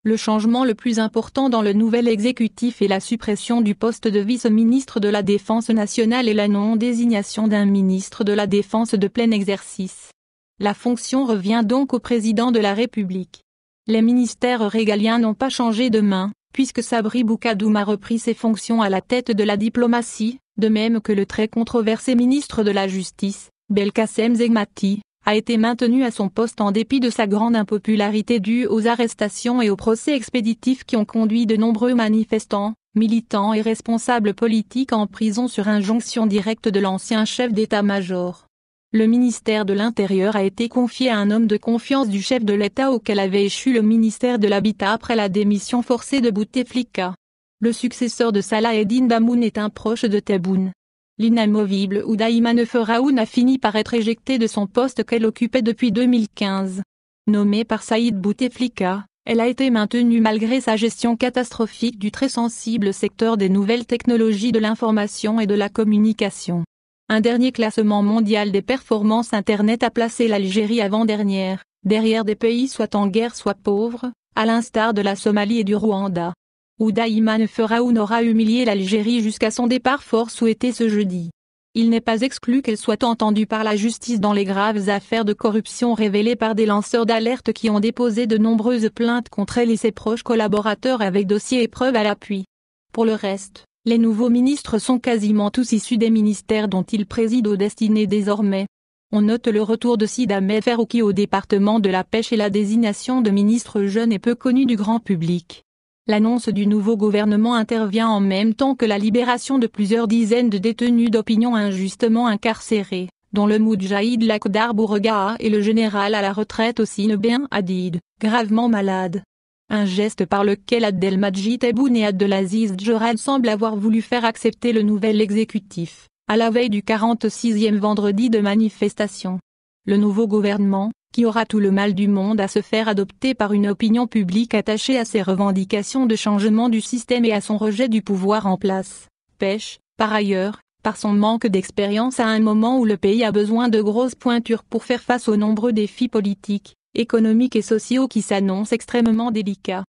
Le changement le plus important dans le nouvel exécutif est la suppression du poste de vice-ministre de la Défense nationale et la non-désignation d'un ministre de la Défense de plein exercice. La fonction revient donc au président de la République. Les ministères régaliens n'ont pas changé de main, puisque Sabri Boukadoum a repris ses fonctions à la tête de la diplomatie, de même que le très controversé ministre de la Justice, Belkacem Zegmati, a été maintenu à son poste en dépit de sa grande impopularité due aux arrestations et aux procès expéditifs qui ont conduit de nombreux manifestants, militants et responsables politiques en prison sur injonction directe de l'ancien chef d'état-major. Le ministère de l'Intérieur a été confié à un homme de confiance du chef de l'État auquel avait échu le ministère de l'Habitat après la démission forcée de Bouteflika. Le successeur de Salah Eddine Damoun est un proche de Tebboune. L'inamovible Ouda Imane Feraoun a fini par être éjectée de son poste qu'elle occupait depuis 2015. Nommée par Saïd Bouteflika, elle a été maintenue malgré sa gestion catastrophique du très sensible secteur des nouvelles technologies de l'information et de la communication. Un dernier classement mondial des performances Internet a placé l'Algérie avant-dernière, derrière des pays soit en guerre soit pauvres, à l'instar de la Somalie et du Rwanda. Ouda Imane Feraoun aura humilié l'Algérie jusqu'à son départ fort souhaité ce jeudi. Il n'est pas exclu qu'elle soit entendue par la justice dans les graves affaires de corruption révélées par des lanceurs d'alerte qui ont déposé de nombreuses plaintes contre elle et ses proches collaborateurs avec dossiers et preuves à l'appui. Pour le reste, les nouveaux ministres sont quasiment tous issus des ministères dont ils président aux destinées désormais. On note le retour de Sid Ahmed Ferrouki au département de la pêche et la désignation de ministres jeunes et peu connus du grand public. L'annonce du nouveau gouvernement intervient en même temps que la libération de plusieurs dizaines de détenus d'opinion injustement incarcérés, dont le Moudjahid Lakhdar Bourgaha et le général à la retraite Hossein Ben Hadid, gravement malade. Un geste par lequel Abdelmadjid Tebboune et Abdelaziz Djorad semblent avoir voulu faire accepter le nouvel exécutif, à la veille du 46e vendredi de manifestation. Le nouveau gouvernement, qui aura tout le mal du monde à se faire adopter par une opinion publique attachée à ses revendications de changement du système et à son rejet du pouvoir en place, pêche, par ailleurs, par son manque d'expérience à un moment où le pays a besoin de grosses pointures pour faire face aux nombreux défis politiques, économiques et sociaux qui s'annoncent extrêmement délicats.